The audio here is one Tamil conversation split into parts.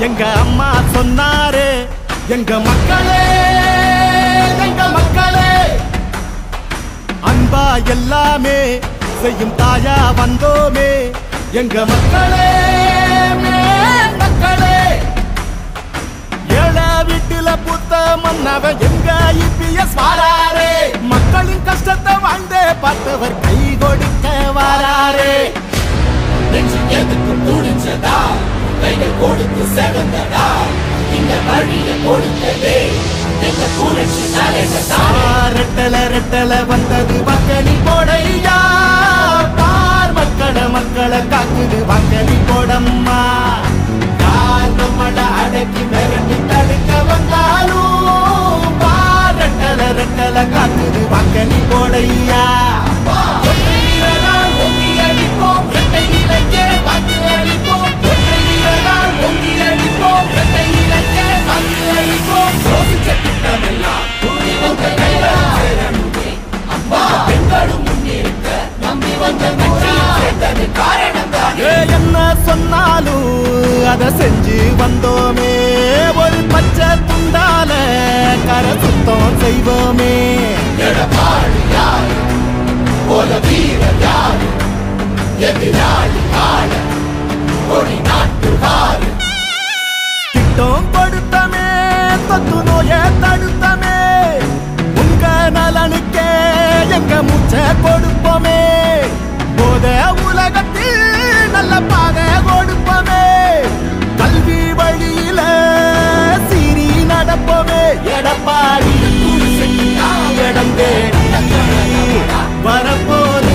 எங்க அம்மா சொன்னாரு எங்க மக்களே அன்பா எல்லாமே செய்யும் தாயா வந்தோமே எங்க மக்களே ஏழ வீட்டுல புத்த மன்னவ எங்க இபிஎஸ் வாராரே மக்களின் கஷ்டத்தை வாழ்ந்தே பார்த்தவர் கை கொடுக்க வாராரே எதுக்கு துணிச்சதா கைகள் கொடுத்து செவந்தடா இந்த வழியை கொடுத்ததே எங்க புரட்சி தலைவதா ரெட்டல வந்தது மக்களி போடையா பார் மக்களை காக்குது மக்களி போடம்மா யார் நம்மள அடக்கி மிரட்டி தடுக்க வந்தாலும் பார் ரெட்டல காக்குது மக்களி போடையா என்ன சொன்னாலும் அத செஞ்சு வந்தோமே ஒரு பச்சை துண்டால கரை சுத்தம் செய்வோமே திட்டம் கொடுத்தமே தொத்து நோய தடுத்தமே உங்க நலனுக்கே எங்க மூச்சை கொடுப்போமே போத உலகத்தில் நல்ல பாதை கொடுப்போமே கல்வி வழியில சீரி நடப்போமே எடப்பாடி இடம் தேடி வரப்போது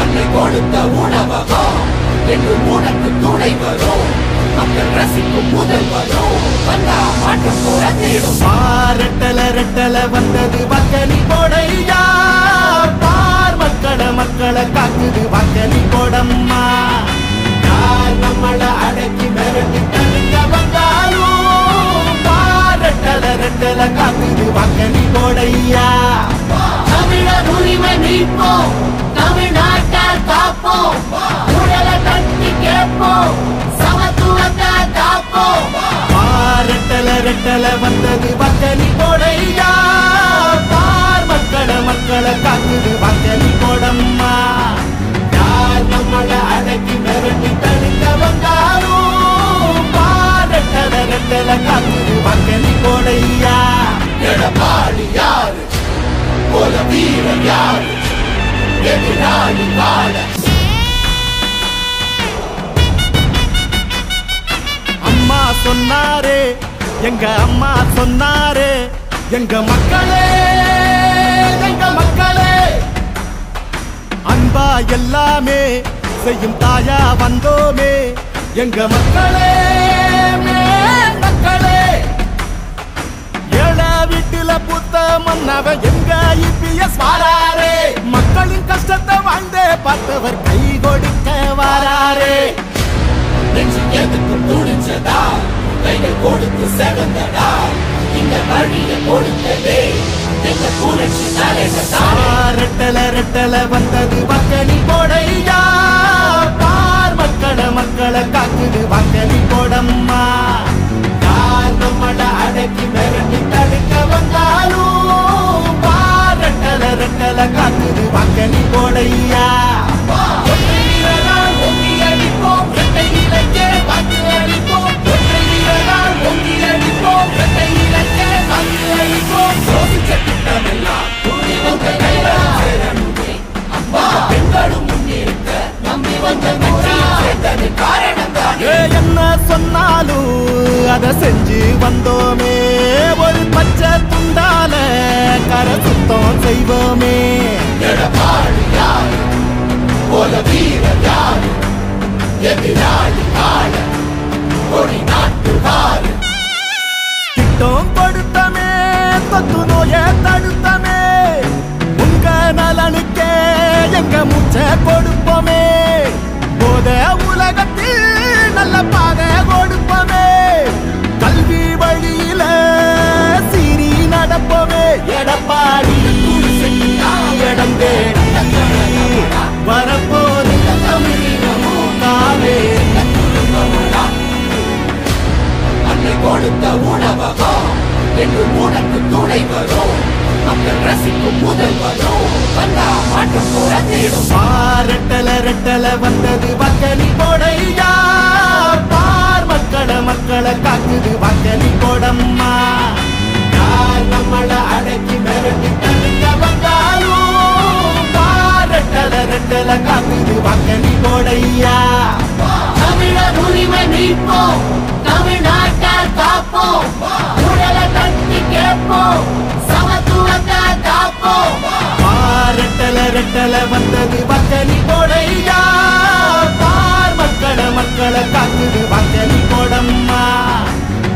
அன்னை கொடுத்த உணவகம் என்று உனக்கு துணை வரும் மக்கள் ரசிக்கும் முதல் வரும் வந்தா மாற்றம் போறதேடும் ரெட்டல வந்தது மக்களி போடையா பார் மக்களை காக்குது மக்களி போடம்மா யார் நம்மள அடக்கி மிரட்டி தடுக்க வந்தாலும் பார் ரெட்டல காக்குது மக்களி போடையா தமிழர் உரிமை மீட்போம் தமிழ்நாட்டால் காப்போம் உடலை தட்டி கேட்போம் சமத்துவத்தை காப்போம் ரெட்டல வந்தது மக்களி போடையா பார் மக்களை காக்குது மக்களி போடம்மா யார் நம்மள அடக்கி மிரட்டி தடுக்க வந்தாலும் பார் ரெட்டல காக்குது மக்களி போடையா எடப்பாடி யாரு போல வீரர் யாரு எதிராளி வாழ அம்மா சொன்னாரு எங்க அம்மா சொன்னாரு எங்க மக்களே அன்பா எல்லாமே செய்யும் தாயா வந்தோமே எங்க மக்களே ஏழ வீட்டுல புத்த மன்னவ எங்க இபிஎஸ் வாராரே மக்களின் கஷ்டத்தை வாழ்ந்தே பார்த்தவர் கை கொடுக்க வாராரே எதுக்கு துணிச்சதா கைகள் கொடுத்து செவந்தடா இந்த வழியை கொடுத்ததே எங்க புரட்சி தலைவதா ரெட்டல வந்தது மக்களி போடையா பார் மக்களை காக்குது மக்களி போடம்மா யார் நம்மள அடக்கி மிரட்டி தடுக்க வந்தாலும் பார் ரெட்டல காக்குது மக்களி போடையா என்ன சொன்னாலும் அத செஞ்சு வந்தோமே ஒரு பச்சை துண்டால கரை சுத்தம் செய்வோமே எடப்பாடி யாரு போல வீரர் யாரு எதிராளி வாழ கொடி நாட்டு வாரு திட்டம் கொடுத்தமே தொத்து நோய தடுத்தமே உங்க நலனுக்கே எங்க மூச்சை கொடுப்போமே போத உலகத்தில் நல்ல பாதை கொடுப்போமே கல்வி வழியில சீரி நடப்போமே எடப்பாடி இடம் தேடி வரப்போது என்று உனக்கு துணை வரும் மக்கள் ரசிக்கும் முதல் வரும் வந்தா மாற்றம் போராட்டிடும் ரெட்டல ரெட்டல வந்தது வக்கனி போடையா பார் மக்களை காக்குது வக்கனி போடம்மா யார் நம்மள அடக்கி மிரட்டி தடுக்க வந்தாலும் பார் ரெட்டல ரெட்டல காக்குது வக்கனி போடையா தமிழர் உரிமை மீட்போம் தமிழ்நாட்டால் காப்போம் உடலை தட்டி கேட்போம் சமத்துவத்தை காப்போம் ரெட்டல ரெட்டல வந்தது வக்கனி போடையா பார் மக்களை காக்குது வக்கனி போடம்மா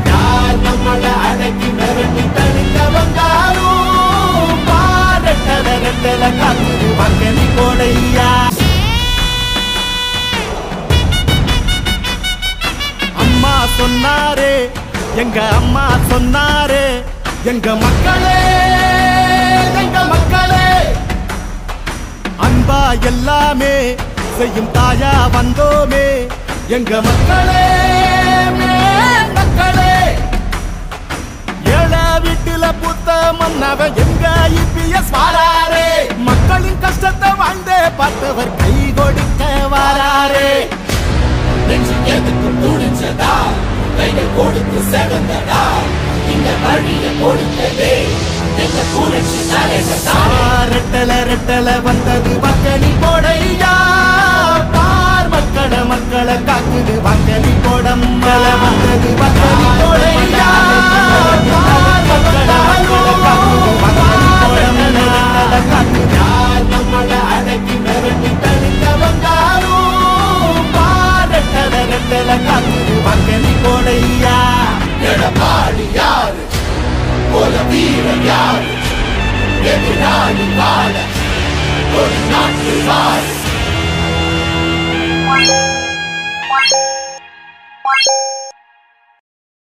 யார் நம்மள அடக்கி மிரட்டி தடுக்க வந்தாலும் பார் ரெட்டல ரெட்டல காக்குது வக்கனி போடையா அம்மா சொன்னாரே எங்க அம்மா சொன்னாரே எங்க மக்களே அன்பா எல்லாமே செய்யும் தாயா வந்தோமே எங்க மக்களே மக்களே ஏழ வீட்டுல புத்த மன்னவன் எங்க இபிஎஸ் வாராரே மக்களின் கஷ்டத்தை வாழ்ந்தே பார்த்தவர் கை கொடுக்க வாராரே நெஞ்சு எதுக்கும் துணிச்சதா கைகள் கொடுத்து செவந்தடா இந்த வழியை கொடுத்ததே எங்க புரட்சி தலைவதா ரெட்டல ரெட்டல வந்தது வக்கனி போடையா பார் மக்களை காக்குது வக்கனி போடம்மா வந்தது வக்கனி போடையா பார் மக்களை காக்குது வக்கனி போடம்மா காக்குது யார் நம்மள அடக்கி மிரட்டி தடுக்க வந்தாலும் பார் ரெட்டல ரெட்டல காக்குது வக்கனி போடையா எடப்பாடி யாரு போல வீரர் யாரு எதிராளி வாழ ஒரு நாட்டு வாழ